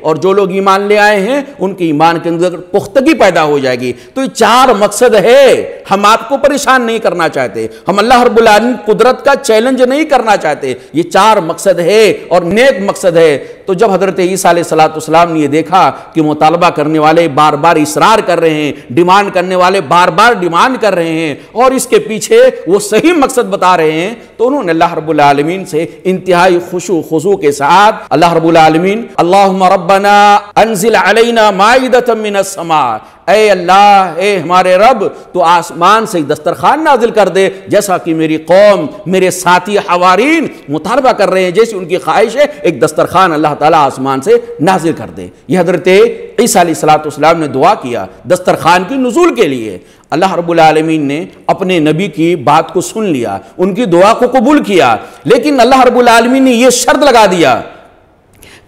اور جو لوگ ایمان لے آئے ہیں ان کے ایمان کے اندر پختگی پیدا ہو جائے گی۔ تو یہ 4 مقصد ہے۔ ہم آپ کو پریشان نہیں کرنا چاہتے، ہم اللہ رب العالمین قدرت کا چیلنج نہیں کرنا چاہتے، یہ 4 مقصد ہے اور نیک مقصد ہے۔ تو جب حضرت عیسیٰ علیہ السلام نے یہ دیکھا کہ مطالبہ کرنے والے بار بار اصرار کر رہے ہیں، ڈیمانڈ کرنے والے بار بار ڈیمانڈ کر رہے ہیں، اور اس کے پیچھے وہ صحیح مقصد بتا رہے ہیں، تو انہوں نے اللہ رب العالمین سے انتہائی خشوع خضوع کے ساتھ اللہ رب العالمین اللہم ربنا انزل علینا مائدۃ من السماء، اے اللہ، اے ہمارے رب، تو آسمان سے دسترخوان نازل کر دے، جیسا کہ میری قوم، میرے ساتھی حوارین مطالبہ کر رہے ہیں، جیسی ان کی خواہش ہے ایک دسترخوان اللہ تعالیٰ آسمان سے نازل کر دے۔ یہ حضرت عیسیٰ علیہ السلام نے دعا کیا دسترخوان کی نزول کے لیے۔ اللہ رب العالمین نے اپنے نبی کی بات کو سن لیا، ان کی دعا کو قبول کیا، لیکن اللہ رب العالمین نے یہ شرط لگا دیا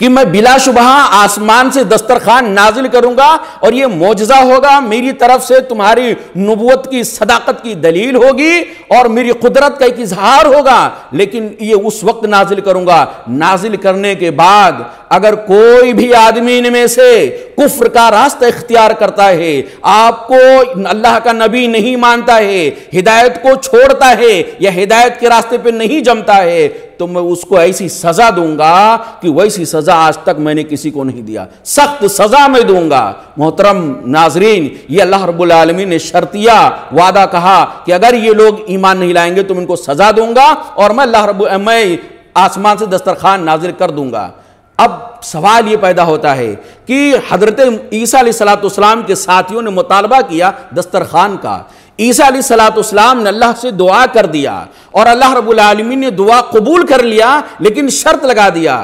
کہ میں بلا شبہ آسمان سے دسترخوان نازل کروں گا، اور یہ معجزہ ہوگا، میری طرف سے تمہاری نبوت کی صداقت کی دلیل ہوگی اور میری قدرت کا ایک اظہار ہوگا، لیکن یہ اس وقت نازل کروں گا، نازل کرنے کے بعد اگر کوئی بھی آدمی ان میں سے کفر کا راستہ اختیار کرتا ہے، آپ کو اللہ کا نبی نہیں مانتا ہے، ہدایت کو چھوڑتا ہے یا ہدایت کے راستے پہ نہیں جمتا ہے، تو میں اس کو ایسی سزا دوں گا کہ ویسی سزا آج تک میں نے کسی کو نہیں دیا، سخت سزا میں دوں گا۔ محترم ناظرین، یہ اللہ رب العالمین نے شرطیہ وعدہ کہا کہ اگر یہ لوگ ایمان نہیں لائیں گے تو میں ان کو سزا دوں گا، اور میں آسمان سے دسترخوان نازل کر دوں گا۔ اب سوال یہ پیدا ہوتا ہے کہ حضرت عیسیٰ علیہ السلام کے ساتھیوں نے مطالبہ کیا دسترخوان کا، عیسیٰ علیہ السلام نے اللہ سے دعا کر دیا، اور اللہ رب العالمین نے دعا قبول کر لیا، لیکن شرط لگا دیا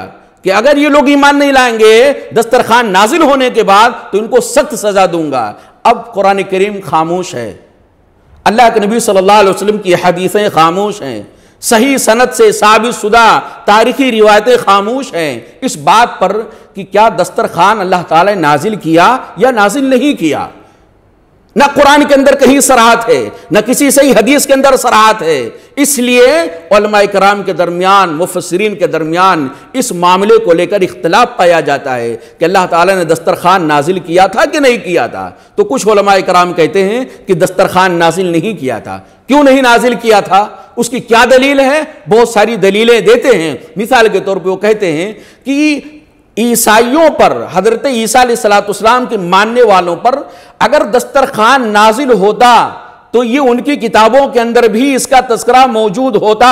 کہ اگر یہ لوگ ایمان نہیں لائیں گے دسترخوان نازل ہونے کے بعد تو ان کو سخت سزا دوں گا۔ اب قرآن کریم خاموش ہے، اللہ کے نبی صلی اللہ علیہ وسلم کی حدیثیں خاموش ہیں، صحیح سند سے ثابت شدہ تاریخی روایتیں خاموش ہیں اس بات پر کہ کیا دسترخوان اللہ تعالی نے نازل کیا یا نازل نہیں کیا۔ نہ قرآن کے اندر کہیں صراحت ہے، نہ کسی صحیح حدیث کے اندر صراحت ہے، اس لیے علماء کرام کے درمیان، مفسرین کے درمیان اس معاملے کو لے کر اختلاف پایا جاتا ہے کہ اللہ تعالیٰ نے دسترخوان نازل کیا تھا کہ نہیں کیا تھا۔ تو کچھ علماء کرام کہتے ہیں کہ دسترخوان نازل نہیں کیا تھا۔ کیوں نہیں نازل کیا تھا؟ اس کی کیا دلیل ہے؟ بہت ساری دلیلیں دیتے ہیں۔ مثال کے طور پہ وہ کہتے ہیں کہ عیسائیوں پر، حضرت عیسیٰ علیہ السلام کے ماننے والوں پر اگر دسترخوان نازل ہوتا تو یہ ان کی کتابوں کے اندر بھی اس کا تذکرہ موجود ہوتا،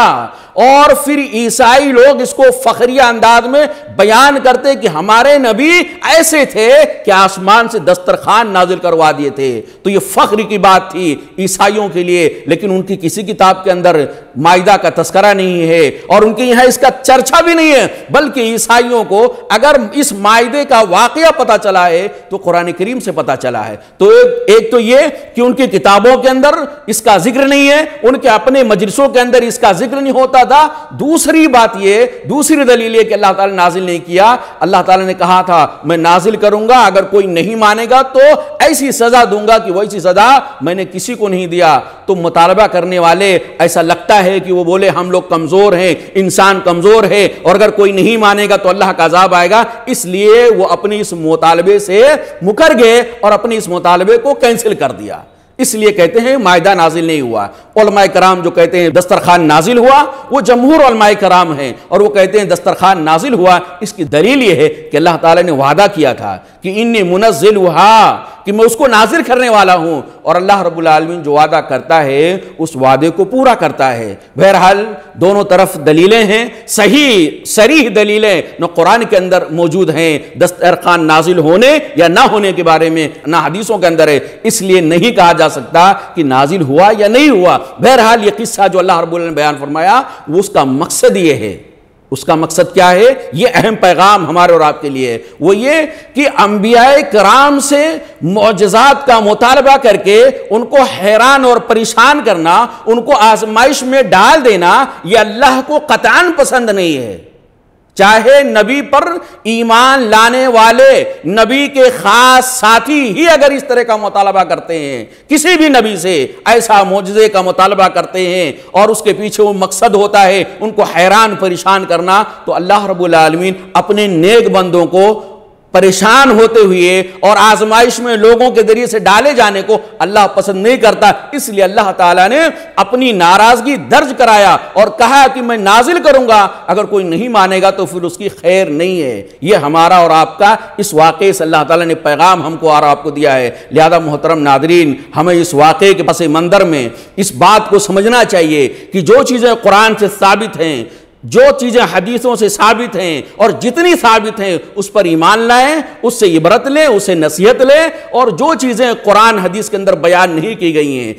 اور پھر عیسائی لوگ اس کو فخریہ انداز میں بیان کرتے کہ ہمارے نبی ایسے تھے کہ آسمان سے دسترخوان نازل کروا دیے تھے۔ تو یہ فخر کی بات تھی عیسائیوں کے لیے، لیکن ان کی کسی کتاب کے اندر مائدہ کا تذکرہ نہیں ہے، اور ان کے یہاں اس کا چرچا بھی نہیں ہے، بلکہ عیسائیوں کو اگر اس مائدے کا واقعہ پتا چلا ہے تو قرآن کریم سے پتا چلا ہے۔ تو ایک تو یہ کہ ان کی کتابوں کے اندر اس کا ذکر نہیں ہے، ان کے اپنے مجلسوں کے اندر اس کا ذکر نہیں ہوتا تھا۔ دوسری بات یہ، دوسری دلیل یہ کہ اللہ تعالیٰ نے نازل نہیں کیا، اللہ تعالیٰ نے کہا تھا میں نازل کروں گا، اگر کوئی نہیں مانے گا تو ایسی سزا دوں گا کہ ویسی سزا میں نے کسی کو نہیں دیا۔ تو مطالبہ کرنے والے ایسا لگتا ہے کہ وہ بولے ہم لوگ کمزور ہیں، انسان کمزور ہے، اور اگر کوئی نہیں مانے گا تو اللہ کا عذاب آئے گا، اس لیے وہ اپنی اس مطالبے سے مکر گئے اور اپنی اس مطالبے کو کینسل کر دیا۔ اس لیے کہتے ہیں مائدہ نازل نہیں ہوا۔ علماء کرام جو کہتے ہیں دسترخوان نازل ہوا وہ جمہور علماء کرام ہیں، اور وہ کہتے ہیں دسترخوان نازل ہوا۔ اس کی دلیل یہ ہے کہ اللہ تعالیٰ نے وعدہ کیا تھا کہ انی منزلھا، کہ میں اس کو نازل کرنے والا ہوں، اور اللہ رب العالمین جو وعدہ کرتا ہے اس وعدے کو پورا کرتا ہے۔ بہرحال دونوں طرف دلیلیں ہیں، صحیح صریح دلیلیں نہ قرآن کے اندر موجود ہیں دسترخوان نازل ہونے یا نہ ہونے کے بارے میں، نہ حدیثوں کے اندر ہے، اس لیے نہیں کہا جا سکتا کہ نازل ہوا یا نہیں ہوا۔ بہرحال یہ قصہ جو اللہ رب العالمین نے بیان فرمایا وہ اس کا مقصد یہ ہے۔ اس کا مقصد کیا ہے؟ یہ اہم پیغام ہمارے اور آپ کے لیے ہے، وہ یہ کہ انبیاء کرام سے معجزات کا مطالبہ کر کے ان کو حیران اور پریشان کرنا، ان کو آزمائش میں ڈال دینا، یہ اللہ کو قطعاً پسند نہیں ہے۔ چاہے نبی پر ایمان لانے والے نبی کے خاص ساتھی ہی اگر اس طرح کا مطالبہ کرتے ہیں، کسی بھی نبی سے ایسا معجزے کا مطالبہ کرتے ہیں اور اس کے پیچھے وہ مقصد ہوتا ہے ان کو حیران پریشان کرنا، تو اللہ رب العالمین اپنے نیک بندوں کو پریشان ہوتے ہوئے اور آزمائش میں لوگوں کے ذریعے سے ڈالے جانے کو اللہ پسند نہیں کرتا۔ اس لیے اللہ تعالیٰ نے اپنی ناراضگی درج کرایا اور کہا کہ میں نازل کروں گا، اگر کوئی نہیں مانے گا تو پھر اس کی خیر نہیں ہے۔ یہ ہمارا اور آپ کا اس واقعے سے اللہ تعالیٰ نے پیغام ہم کو اور آپ کو دیا ہے۔ لہذا محترم ناظرین، ہمیں اس واقعے کے پس منظر میں اس بات کو سمجھنا چاہیے کہ جو چیزیں قرآن سے ثابت ہیں، جو چیزیں حدیثوں سے ثابت ہیں اور جتنی ثابت ہیں اس پر ایمان لائیں، اس سے عبرت لیں، اسے نصیحت لیں، اور جو چیزیں قرآن حدیث کے اندر بیان نہیں کی گئی ہیں،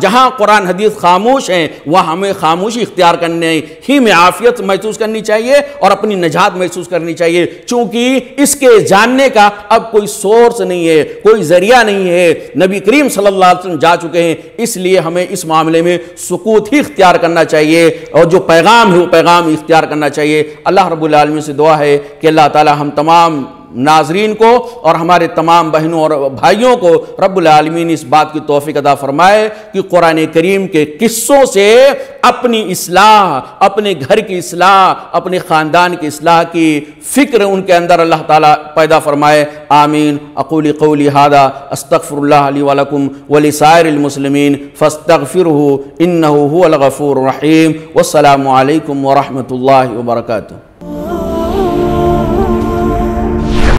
جہاں قرآن حدیث خاموش ہیں وہاں ہمیں خاموشی اختیار کرنے ہی میں عافیت محسوس کرنی چاہیے اور اپنی نجات محسوس کرنی چاہیے، چونکہ اس کے جاننے کا اب کوئی سورس نہیں ہے، کوئی ذریعہ نہیں ہے، نبی کریم صلی اللہ علیہ وسلم جا چکے ہیں۔ اس لیے ہمیں اس معاملے میں سکوت ہی اختیار کرنا چاہیے اور جو پیغام ہے وہ پیغام اختیار کرنا چاہیے۔ اللہ رب العالمین سے دعا ہے کہ اللہ تعالی ہم تمام ناظرین کو اور ہمارے تمام بہنوں اور بھائیوں کو رب العالمین اس بات کی توفیق عطا فرمائے کہ قرآن کریم کے قصوں سے اپنی اصلاح، اپنے گھر کی اصلاح، اپنے خاندان کی اصلاح کی فکر ان کے اندر اللہ تعالیٰ پیدا فرمائے۔ آمین۔ اقول قولی ھذا استغفر اللہ لی ولکم ولسائر المسلمین فاستغفروہ انہ ھو الغفور الرحیم۔ والسلام علیکم ورحمۃ اللہ وبرکاتہ۔